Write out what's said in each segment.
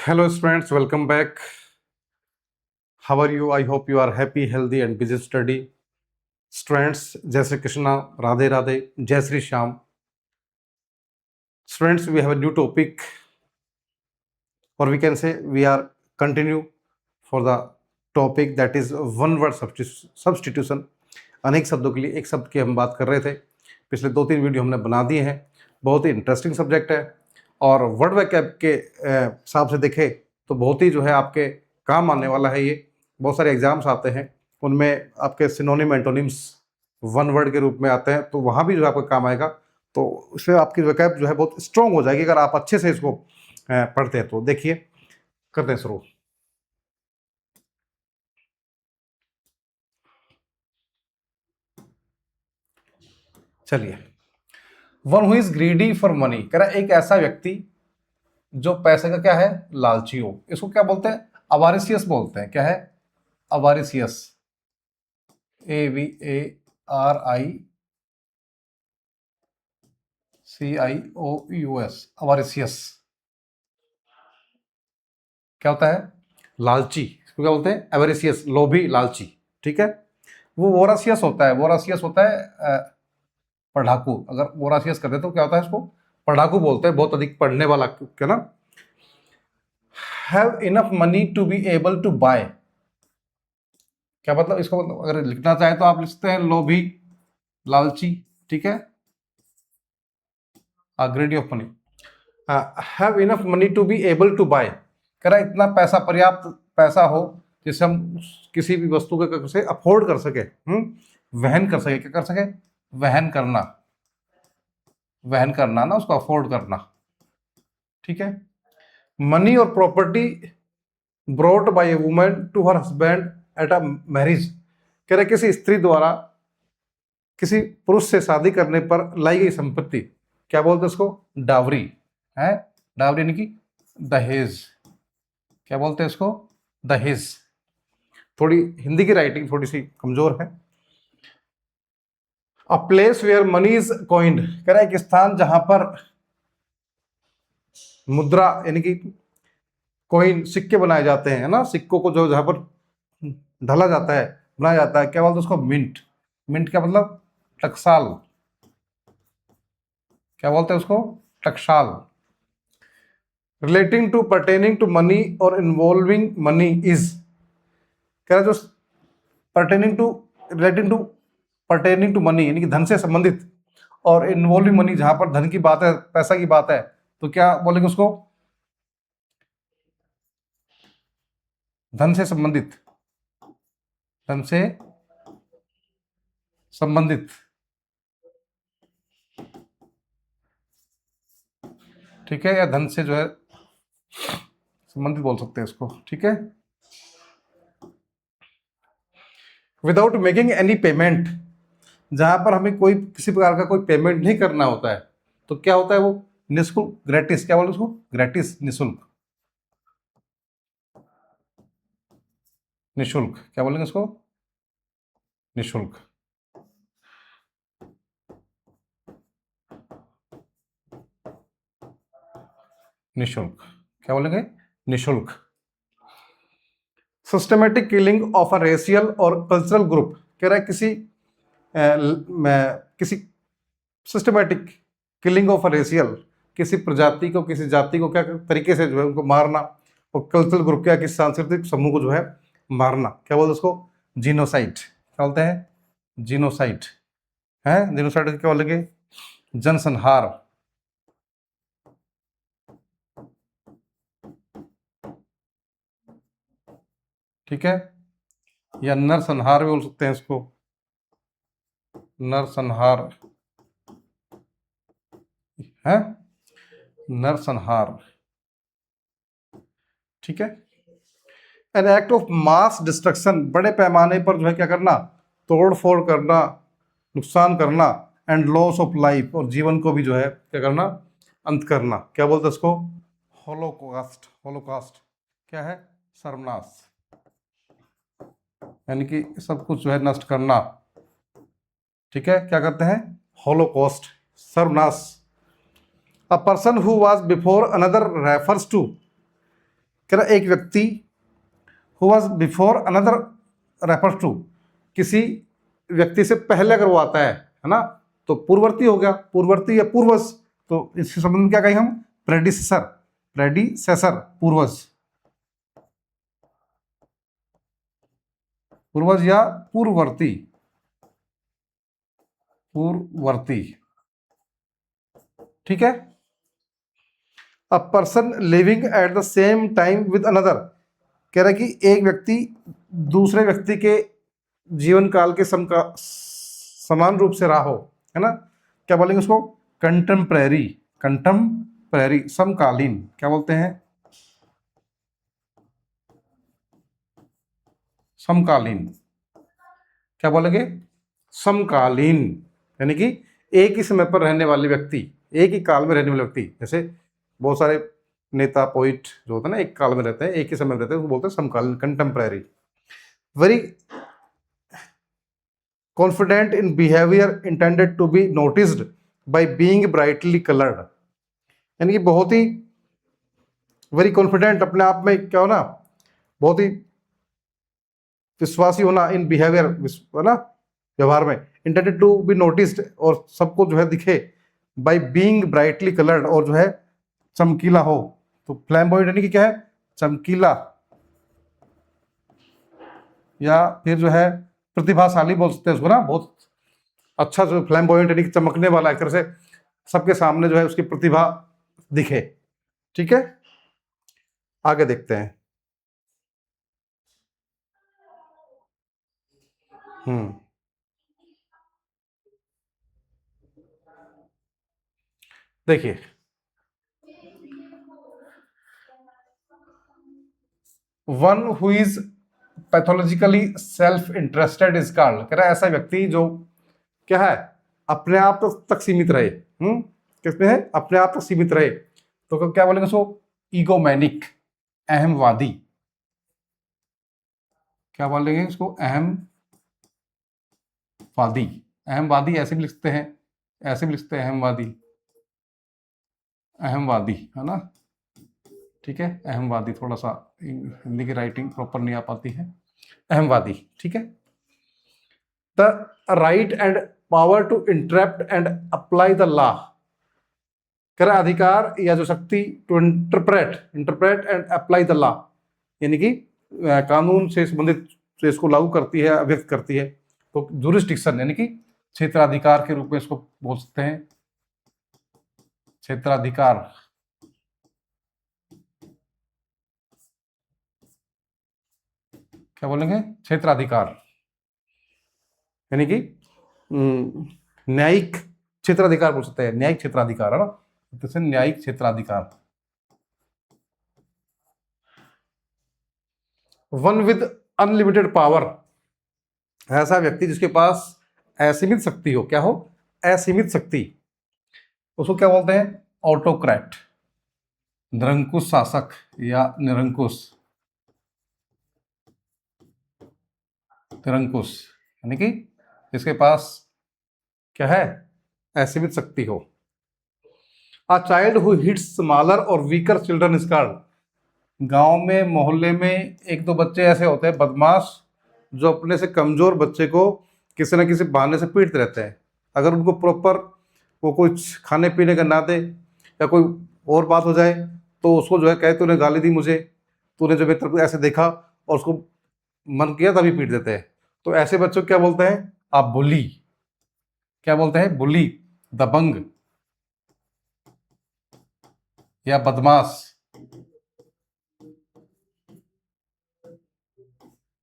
Hello, friends. Welcome back. How are you? I hope you are happy, healthy, and busy study. Students, Jai Sri Krishna, Radhe Radhe, Jai Sri Sham. Students, we have a new topic, or we can say we are continue for the topic that is one word substitution. अनेक शब्दों के लिए एक शब्द की हम बात कर रहे थे। पिछले 2-3 वीडियो हमने बना दिए हैं। बहुत ही इंटरेस्टिंग सब्जेक्ट है और वर्ड वैकेब के हिसाब से देखें तो बहुत ही जो है आपके काम आने वाला है। ये बहुत सारे एग्जाम्स आते हैं, उनमें आपके सिनोनिम एंटोनिम्स वन वर्ड के रूप में आते हैं, तो वहाँ भी जो है आपका काम आएगा। तो इससे आपकी वैकेब जो है बहुत स्ट्रॉन्ग हो जाएगी अगर आप अच्छे से इसको पढ़ते हैं। तो देखिए, करते हैं शुरू। चलिए, one who is greedy for money, कह रहा है एक ऐसा व्यक्ति जो पैसे का क्या है, लालची हो। इसको क्या बोलते हैं? अवारिसियस बोलते हैं। क्या है? अवारिसियस। AVARICIOUS, अवारिसियस। क्या होता है? लालची। इसको क्या बोलते हैं? एवरिसियस, लोभी, लालची। ठीक है। वो वोरासियस होता है। वोरासियस होता है पढ़ाकू। अगर वोरासियस करते तो क्या होता है? इसको पढ़ाकू बोलते हैं, बहुत अधिक पढ़ने वाला। क्या ना? Have enough money to be able to buy. क्या मतलब? इसको मतलब अगर लिखना चाहे तो आप लिखते हैं लोभी, लालची। ठीक है। Greedy of money. Have enough money to be able to buy, कह रहा है इतना पैसा, पर्याप्त पैसा हो जिससे हम किसी भी वस्तु के से अफोर्ड कर सके, वहन कर सके। क्या कर सके? वहन करना। वहन करना ना, उसको अफोर्ड करना। ठीक है। मनी और property brought by a woman to her husband at a marriage, कह रहे किसी स्त्री द्वारा किसी पुरुष से शादी करने पर लाई गई संपत्ति, क्या बोलते हैं उसको? डावरी है। डावरी यानी कि दहेज। क्या बोलते हैं इसको? दहेज। थोड़ी हिंदी की राइटिंग थोड़ी सी कमजोर है। A place where money is coined, कह रहा है एक स्थान जहां पर मुद्रा यानी कि कॉइन, सिक्के बनाए जाते हैं ना, सिक्कों को जो जहां पर ढला जाता है, बनाया जाता है, क्या बोलते हैं उसको? मिंट। मिंट क्या मतलब? टकसाल। क्या बोलते हैं उसको? टकसाल। Relating to, pertaining to money और इन्वॉल्विंग मनी इज, कह रहा है जो pertaining to, relating to, pertaining to money यानी कि धन से संबंधित, और इन्वॉल्विंग मनी जहां पर धन की बात है, पैसा की बात है, तो क्या बोलेंगे उसको? धन से संबंधित। धन से संबंधित। ठीक है, या धन से जो है संबंधित बोल सकते हैं इसको। ठीक है। विदाउट मेकिंग एनी पेमेंट, जहां पर हमें कोई किसी प्रकार का कोई पेमेंट नहीं करना होता है, तो क्या होता है वो? निःशुल्क, ग्रेटिस। क्या बोलते उसको? ग्रेटिस, निःशुल्क। निःशुल्क क्या बोलेंगे इसको? निःशुल्क। निःशुल्क क्या बोलेंगे? निःशुल्क। Systematic killing of a racial और कल्चरल ग्रुप, कह रहा है किसी systematic killing of a racial, किसी प्रजाति को, किसी जाति को क्या तरीके से जो है उनको मारना, और कल्चरल ग्रुप क्या, किसी सांस्कृतिक समूह को जो है मारना, क्या बोलते उसको? जीनोसाइड। क्या बोलते हैं? जीनोसाइड है। जीनोसाइड क्या बोलेंगे? जनसंहार। ठीक है। या नरसंहार भी बोल सकते हैं इसको। नरसंहार है। नरसंहार। ठीक है। An act of mass destruction, बड़े पैमाने पर जो है क्या करना? तोड़ फोड़ करना, नुकसान करना, एंड लॉस ऑफ लाइफ, और जीवन को भी जो है क्या करना? अंत करना। क्या बोलते हैं इसको? होलोकॉस्ट। होलोकॉस्ट क्या है? सर्वनाश। यानी कि सब कुछ जो है नष्ट करना। ठीक है। क्या करते हैं? होलोकॉस्ट, सर्वनाश। A person who was before another refers to, कह रहा एक व्यक्ति who was before another refers to, किसी व्यक्ति से पहले अगर वो आता है ना, तो पूर्ववर्ती हो गया, पूर्ववर्ती या पूर्वज। तो इसके संबंध में क्या कहेंगे हम? प्रेडिसेसर, प्रेडिसेसर, पूर्वज, पूर्वज या पूर्ववर्ती, पूर्ववर्ती। ठीक है। A person living at the same time with another, कह रहा है कि एक व्यक्ति दूसरे व्यक्ति के जीवन काल के समान रूप से रहा हो, है ना। क्या बोलेंगे उसको? कंटेम्परेरी, कंटेम्परेरी, समकालीन। क्या बोलते हैं? समकालीन। क्या बोलेंगे? समकालीन, यानी कि एक ही समय पर रहने वाले व्यक्ति, एक ही काल में रहने वाले व्यक्ति। जैसे बहुत सारे नेता, पोइट जो होते हैं ना, एक काल में रहते हैं, एक ही समय में रहते हैं, उसको बोलते हैं समकालीन, contemporary. Very confident in behaviour intended to be noticed by being brightly coloured, यानी कि बहुत ही वेरी कॉन्फिडेंट, अपने आप में क्या हो ना, बहुत ही विश्वासी होना, इन बिहेवियर, है ना, व्यवहार में, इंटेंडेड टू बी नोटिस्ड, और सबको जो है दिखे, बाय बीइंग ब्राइटली कलर्ड, और जो है चमकीला हो। तो फ्लैम्बॉयंट यानी कि क्या है? चमकीला, या फिर जो है प्रतिभाशाली बोल सकते हैं उसको ना, बहुत अच्छा, जो फ्लैम्बॉयंट यानी कि चमकने वाला, एक तरह से सबके सामने जो है उसकी प्रतिभा दिखे। ठीक है, आगे देखते हैं। देखिए, one who is pathologically self interested is called, कह रहा है ऐसा व्यक्ति जो क्या है, अपने आप तक सीमित रहे। किसमें है? अपने आप तक सीमित रहे। तो क्या बोलेंगे उसको? ईगोमैनिक, अहमवादी। क्या बोलेंगे उसको? अहमवादी। अहमवादी ऐसे भी लिखते हैं, ऐसे भी लिखते हैं अहमवादी, अहमवादी, है ना। ठीक है, अहमवादी, थोड़ा सा हिंदी की राइटिंग प्रॉपर नहीं आ पाती है। अहमवादी, ठीक है। The right and power to interrupt and apply the law, कर अधिकार या जो शक्ति, to interpret, interpret and apply the law, यानी कि कानून से संबंधित जो इसको लागू करती है, अभिव्यक्त करती है। तो जुरिस्डिक्शन यानी कि क्षेत्राधिकार के रूप में इसको बोल सकते हैं, क्षेत्राधिकार। क्या बोलेंगे? क्षेत्राधिकार, यानी कि न्यायिक क्षेत्राधिकार बोल सकते हैं, न्यायिक क्षेत्राधिकार, है ना, तो न्यायिक क्षेत्राधिकार। वन विद अनलिमिटेड पावर, ऐसा व्यक्ति जिसके पास असीमित शक्ति हो। क्या हो? असीमित शक्ति। उसको क्या बोलते हैं? ऑटोक्रेट, निरंकुश शासक या निरंकुश, निरंकुश, यानी कि जिसके पास क्या है? असीमित शक्ति हो। A child who hits smaller और वीकर चिल्ड्रन इज कॉल्ड, गांव में, मोहल्ले में एक दो बच्चे ऐसे होते हैं बदमाश, जो अपने से कमजोर बच्चे को किसी न किसी बहाने से पीटते रहते हैं। अगर उनको प्रॉपर वो कुछ खाने पीने का ना दे, या कोई और बात हो जाए, तो उसको जो है कहे तूने गाली दी मुझे, तूने जो तेरे को ऐसे देखा, और उसको मन किया तभी पीट देते हैं। तो ऐसे बच्चों को क्या बोलते हैं? आप बुली। क्या बोलते हैं? बुली, दबंग या बदमाश।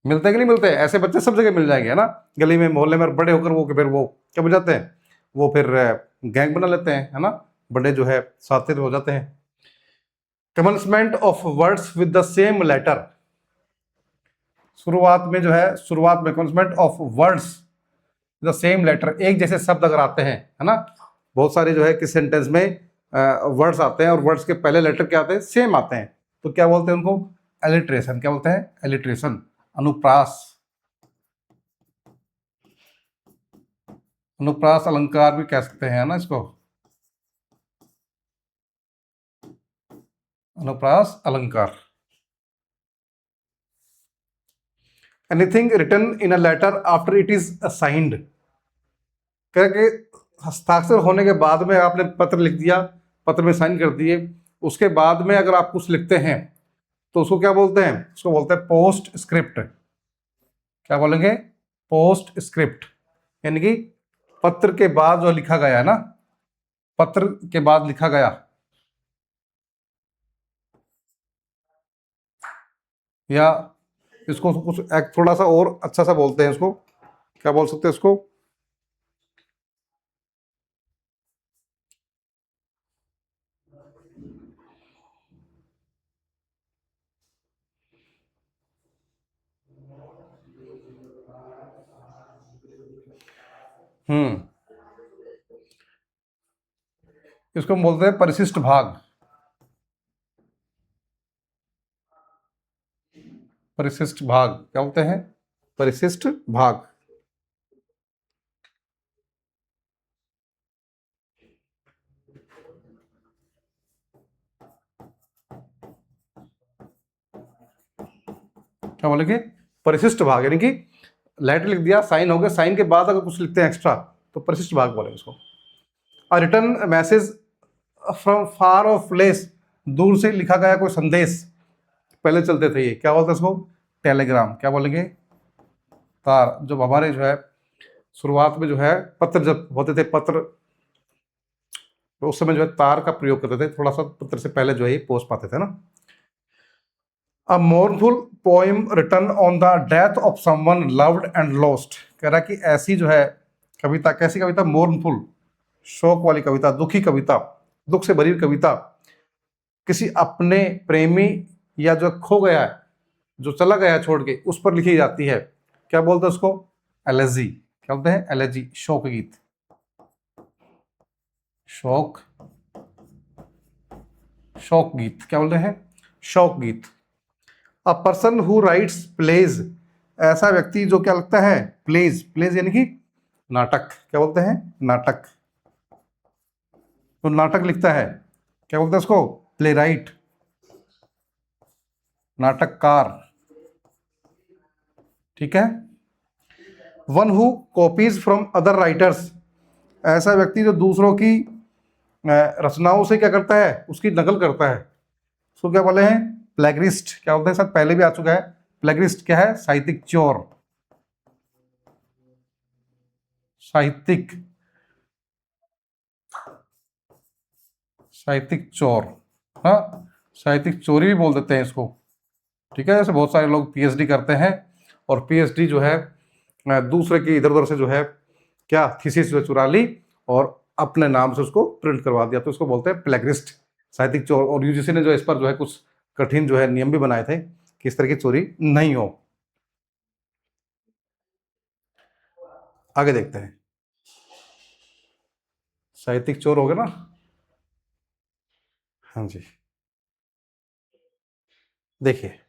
मिलते हैं कि नहीं मिलते? ऐसे बच्चे सब जगह मिल जाएंगे, है ना, गली में, मोहल्ले में। बड़े होकर वो फिर वो क्या बन जाते हैं? वो फिर गैंग बना लेते हैं, है ना, बड़े जो है साथी हो जाते हैं। Commencement of words with the same letter, शुरुआत में जो है, शुरुआत में commencement of words the same letter, एक जैसे शब्द अगर आते हैं, है ना, बहुत सारे जो है किस सेंटेंस में वर्ड्स आते हैं, और वर्ड्स के पहले लेटर क्या आते हैं? सेम आते हैं, तो क्या बोलते हैं उनको? एलिट्रेशन। क्या बोलते हैं? एलिट्रेशन, अनुप्रास, अनुप्रास अलंकार भी कह सकते हैं, ना, इसको अनुप्रास अलंकार। Anything written in a letter after it is signed, कह के हस्ताक्षर होने के बाद में आपने पत्र लिख दिया, पत्र में साइन कर दिए, उसके बाद में अगर आप कुछ लिखते हैं तो उसको क्या बोलते हैं? उसको बोलते हैं पोस्ट स्क्रिप्ट। क्या बोलेंगे? पोस्ट स्क्रिप्ट, यानी कि पत्र के बाद जो लिखा गया है ना, पत्र के बाद लिखा गया, या इसको कुछ एक थोड़ा सा और अच्छा सा बोलते हैं, इसको क्या बोल सकते हैं इसको? हम्म, इसको हम बोलते हैं परिशिष्ट भाग। परिशिष्ट भाग क्या बोलते हैं? परिशिष्ट भाग। क्या बोलेंगे? परिशिष्ट भाग, यानी कि लेटर लिख दिया, साइन हो गया, साइन के बाद अगर कुछ लिखते हैं एक्स्ट्रा तो परिशिष्ट भाग बोलेंगे उसको। A return message from far off place, दूर से लिखा गया कोई संदेश, पहले चलते थे ये, क्या बोलते हैं इसको? टेलीग्राम। क्या बोलेंगे? तार। जब हमारे जो है शुरुआत में जो है पत्र जब होते थे, पत्र तो उस समय जो है तार का प्रयोग करते थे, थोड़ा सा पत्र से पहले जो है ये पोस्ट पाते थे ना। A mournful poem written on the death of someone loved and lost, कह रहा कि ऐसी जो है कविता, कैसी कविता? मोर्नफुल, शोक वाली कविता, दुखी कविता, दुख से भरी कविता, किसी अपने प्रेमी या जो खो गया है, जो चला गया है छोड़ के, उस पर लिखी जाती है। क्या बोलते हैं उसको? एलेजी। क्या बोलते हैं? एलेजी, शोक गीत। शोक, शोक गीत क्या बोलते हैं? शोक गीत। A person who writes plays, ऐसा व्यक्ति जो क्या लगता है? प्लेज, प्लेज यानी कि नाटक। क्या बोलते हैं? नाटक। तो नाटक लिखता है, क्या बोलते हैं उसको? प्ले राइट, नाटककार। ठीक है। One who copies from other writers, ऐसा व्यक्ति जो दूसरों की रचनाओं से क्या करता है? उसकी नकल करता है, उसको क्या बोले हैं? प्लेगरिस्ट। क्या बोलते हैं? सर पहले भी आ चुका है। प्लेगरिस्ट क्या है? साहित्यिक चोर, साहित्यिक, साहित्यिक चोर। हाँ, साहित्यिक चोरी भी बोल देते हैं इसको। ठीक है, जैसे बहुत सारे लोग पीएचडी करते हैं और पीएचडी जो है दूसरे की इधर उधर से जो है क्या थीसिस जो चुरा ली और अपने नाम से उसको प्रिंट करवा दिया, तो इसको बोलते हैं प्लेगरिस्ट, साहित्यिक चोर। और यूजीसी ने जो इस पर जो है कुछ कठिन जो है नियम भी बनाए थे कि इस तरह की चोरी नहीं हो। आगे देखते हैं। साहित्यिक चोर हो गए ना? हाँ जी, देखिए,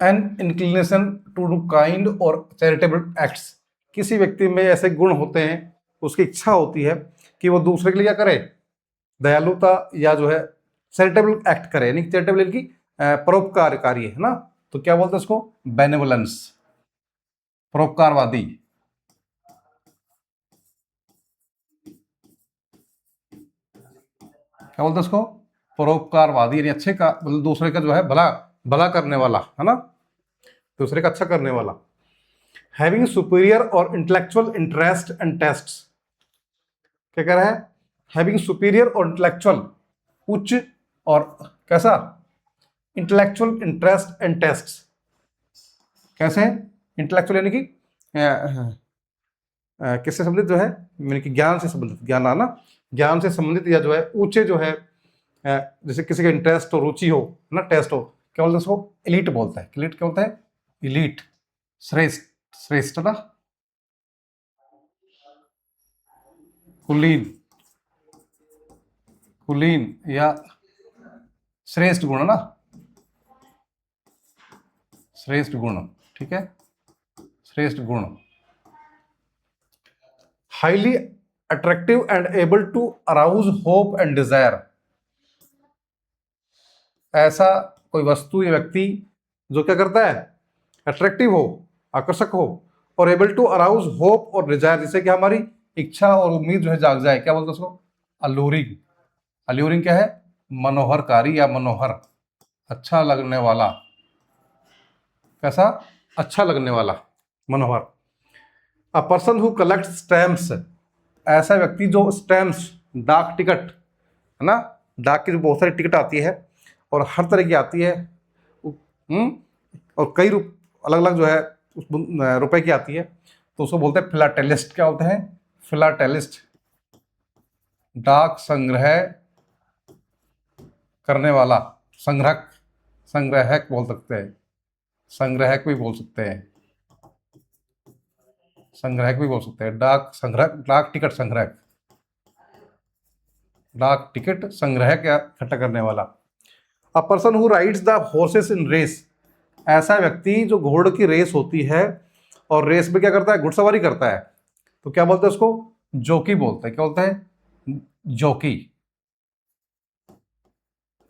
an inclination to do kind और चैरिटेबल एक्ट्स, किसी व्यक्ति में ऐसे गुण होते हैं, उसकी इच्छा होती है कि वो दूसरे के लिए क्या करे? दयालुता या जो है चैरिटेबल एक्ट करे, यानी चैरिटेबल यानी कि परोपकार कार्य है ना, तो क्या बोलते हैं उसको? बेनेवोलेंस, परोपकारवादी। क्या बोलते हैं उसको? परोपकारवादी, यानी अच्छे का मतलब दूसरे का जो है भला, भला करने वाला है ना, दूसरे का अच्छा करने वाला। हैविंग सुपीरियर और इंटेलेक्चुअल इंटरेस्ट एंड टेस्ट्स, क्या कह रहा है? हैविंग सुपीरियर और इंटेलेक्चुअल, उच्च और कैसा? इंटेलेक्चुअल इंटरेस्ट एंड टेस्ट्स, कैसे? इंटेलेक्चुअल यानी कि किससे संबंधित जो है? यानी कि ज्ञान से संबंधित, ज्ञान आना, ज्ञान से संबंधित, या जो है ऊंचे जो है जैसे किसी का इंटरेस्ट हो, रुचि हो ना, टेस्ट हो, क्या बोलते हैं उसको? एलिट बोलता है। एलिट क्या बोलता है? इलीट, श्रेष्ठ, श्रेष्ठ ना, कुलीन, कुलीन या श्रेष्ठ गुण ना, श्रेष्ठ गुण। ठीक है, श्रेष्ठ गुण। Highly attractive and able to arouse hope and desire, ऐसा कोई वस्तु या व्यक्ति जो क्या करता है, अट्रैक्टिव हो, आकर्षक हो, और एबल टू अराउज होप और डिजायर, जिससे कि हमारी इच्छा और उम्मीद जो है जाग जाए। क्या बोलते हैं उसको? अल्लूरिंग। अल्यूरिंग क्या है? मनोहरकारी या मनोहर, अच्छा लगने वाला। कैसा? अच्छा लगने वाला, मनोहर। A person who collect stamps, ऐसा व्यक्ति जो स्टैम्प्स, डाक टिकट है ना, डाक की जो बहुत सारी टिकट आती है और हर तरह की आती है, और कई अलग अलग जो है रुपए की आती है, तो उसको बोलते हैं फिलाटेलिस्ट। क्या बोलते हैं? फिलाटेलिस्ट। डाक संग्रह करने वाला, संग्रहक, संग्राहक बोल सकते हैं, संग्राहक भी बोल सकते हैं, संग्राहक भी बोल सकते हैं। डाक संग्रह, डाक टिकट संग्रहक, डाक टिकट संग्रहक या इकट्ठा करने वाला। A person who rides the horses in race, ऐसा व्यक्ति जो घोड़े की रेस होती है और रेस में क्या करता है? घुड़सवारी करता है, तो क्या बोलते हैं उसको? जॉकी बोलते हैं। क्या बोलते हैं? जॉकी।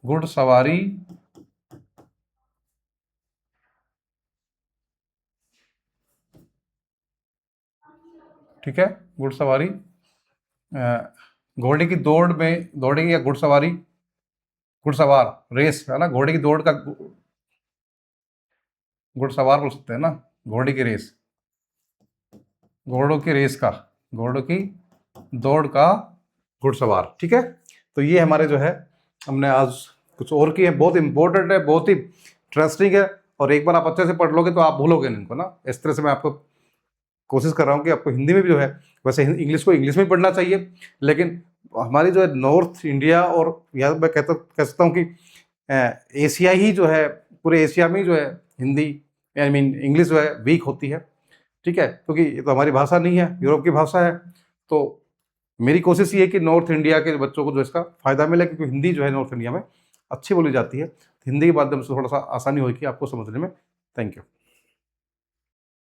घुड़सवारी ठीक है, घुड़सवारी, घोड़े की दौड़ में, दौड़े या घुड़सवारी, घुड़सवार, रेस है ना, घोड़े की दौड़ का घुड़सवार बोल सकते हैं ना, घोड़े की रेस, घोड़ों की रेस का, घोड़ों की दौड़ का घुड़सवार। ठीक है, तो ये हमारे जो है हमने आज कुछ और किए, बहुत इंपॉर्टेंट है, बहुत ही इंटरेस्टिंग है, और एक बार आप अच्छे से पढ़ लोगे तो आप भूलोगे नहीं इनको ना। इस तरह से मैं आपको कोशिश कर रहा हूँ कि आपको हिंदी में भी जो है, वैसे इंग्लिश को इंग्लिश में पढ़ना चाहिए, लेकिन हमारी जो है नॉर्थ इंडिया, और यहाँ मैं कह सकता हूँ कि एशिया ही जो है, पूरे एशिया में जो है हिंदी, आई मीन इंग्लिश जो है वीक होती है। ठीक है, क्योंकि ये तो हमारी भाषा नहीं है, यूरोप की भाषा है। तो मेरी कोशिश ये है कि नॉर्थ इंडिया के बच्चों को जो इसका फ़ायदा मिले, क्योंकि हिंदी जो है नॉर्थ इंडिया में अच्छी बोली जाती है, हिंदी के माध्यम से थोड़ा सा आसानी होगी आपको समझने में। Thank you.